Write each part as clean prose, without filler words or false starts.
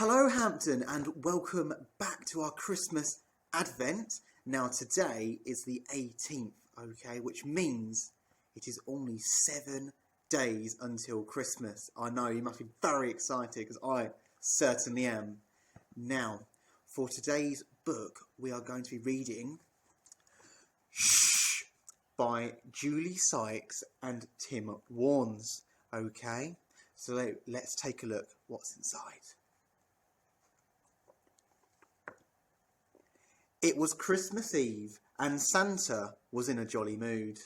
Hello Hampton and welcome back to our Christmas Advent. Now today is the 18th, okay, which means it is only 7 days until Christmas. I know you must be very excited because I certainly am. Now, for today's book, we are going to be reading Shh by Julie Sykes and Tim Warnes, okay? So let's take a look what's inside. It was Christmas Eve, and Santa was in a jolly mood.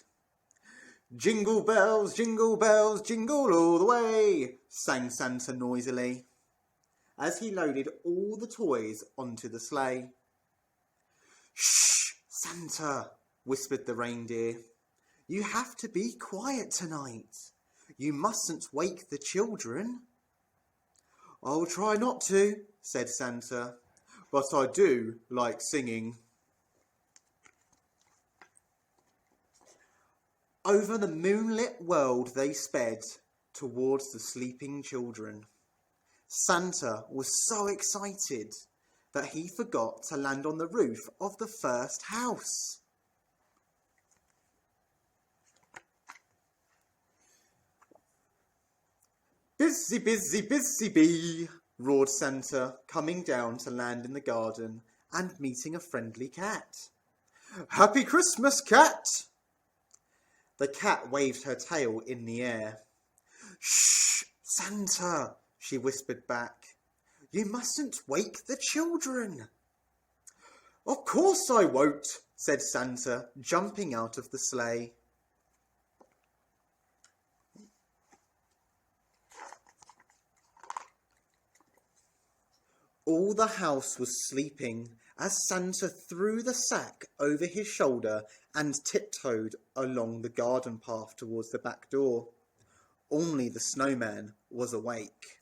Jingle bells, jingle all the way, sang Santa noisily, as he loaded all the toys onto the sleigh. Shh, Santa, whispered the reindeer. You have to be quiet tonight. You mustn't wake the children. I'll try not to, said Santa. But I do like singing. Over the moonlit world they sped towards the sleeping children. Santa was so excited that he forgot to land on the roof of the first house. Busy, busy, busy bee, roared Santa, coming down to land in the garden and meeting a friendly cat. Happy Christmas, cat! The cat waved her tail in the air. Shh, Santa, she whispered back. You mustn't wake the children. Of course I won't, said Santa, jumping out of the sleigh. All the house was sleeping as Santa threw the sack over his shoulder and tiptoed along the garden path towards the back door. Only the snowman was awake.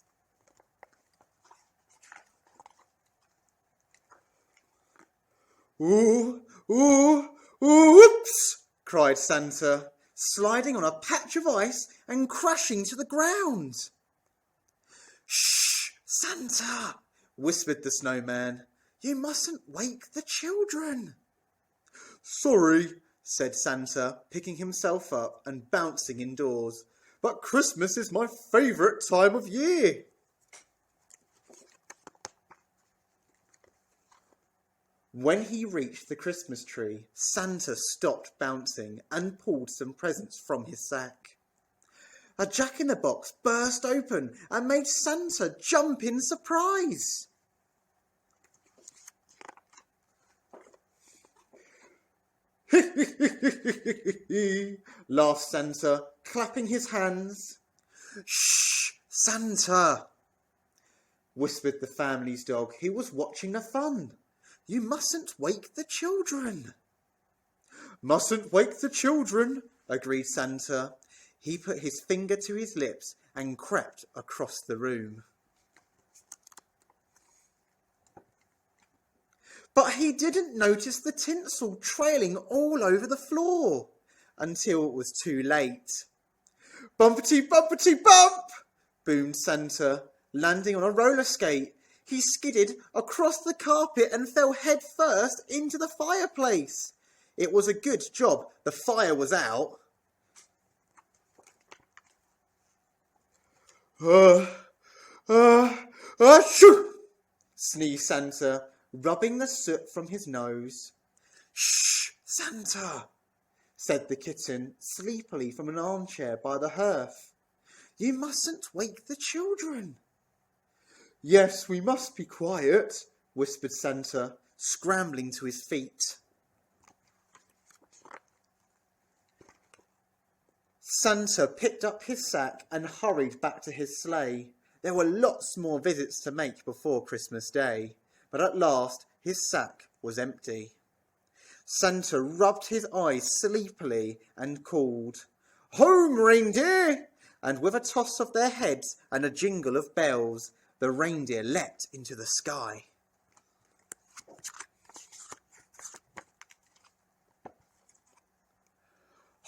Ooh, ooh, ooh, whoops, cried Santa, sliding on a patch of ice and crashing to the ground. Shh, Santa, whispered the snowman. You mustn't wake the children. Sorry, said Santa, picking himself up and bouncing indoors. But Christmas is my favourite time of year. When he reached the Christmas tree, Santa stopped bouncing and pulled some presents from his sack. A jack-in-the-box burst open and made Santa jump in surprise. Laughed Santa, clapping his hands. Shh, Santa, whispered the family's dog, who was watching the fun. You mustn't wake the children. Mustn't wake the children, agreed Santa. He put his finger to his lips and crept across the room. But he didn't notice the tinsel trailing all over the floor until it was too late. Bumpety, bumpety, bump, boomed Santa, landing on a roller skate. He skidded across the carpet and fell head first into the fireplace. It was a good job the fire was out. Achoo! Sneezed Santa, rubbing the soot from his nose. Shh, Santa, said the kitten sleepily from an armchair by the hearth. You mustn't wake the children. Yes, we must be quiet, whispered Santa, scrambling to his feet. Santa picked up his sack and hurried back to his sleigh. There were lots more visits to make before Christmas Day, but at last his sack was empty. Santa rubbed his eyes sleepily and called, Home, reindeer! And with a toss of their heads and a jingle of bells, the reindeer leapt into the sky.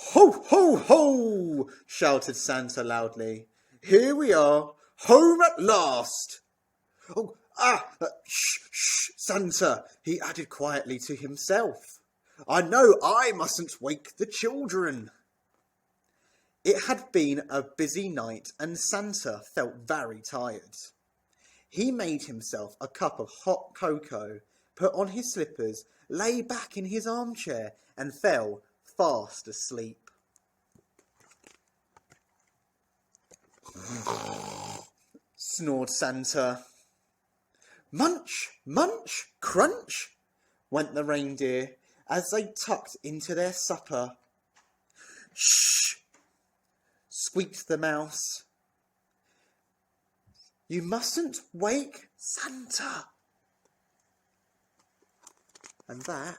Ho, ho, ho! Shouted Santa loudly. Here we are, home at last. Oh, Shh, shh, Santa, he added quietly to himself. I know I mustn't wake the children. It had been a busy night and Santa felt very tired. He made himself a cup of hot cocoa, put on his slippers, lay back in his armchair and fell fast asleep. Snored Santa. Munch, munch, crunch, went the reindeer as they tucked into their supper. Shh, squeaked the mouse. You mustn't wake Santa. And that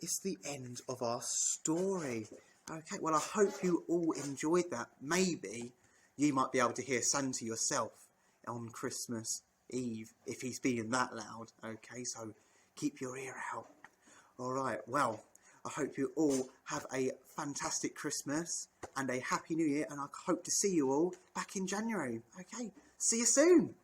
is the end of our story. Okay, well, I hope you all enjoyed that. Maybe you might be able to hear Santa yourself on Christmas Eve if he's being that loud. Okay, so keep your ear out. All right, well, I hope you all have a fantastic Christmas and a happy New Year, and I hope to see you all back in January. Okay, see you soon.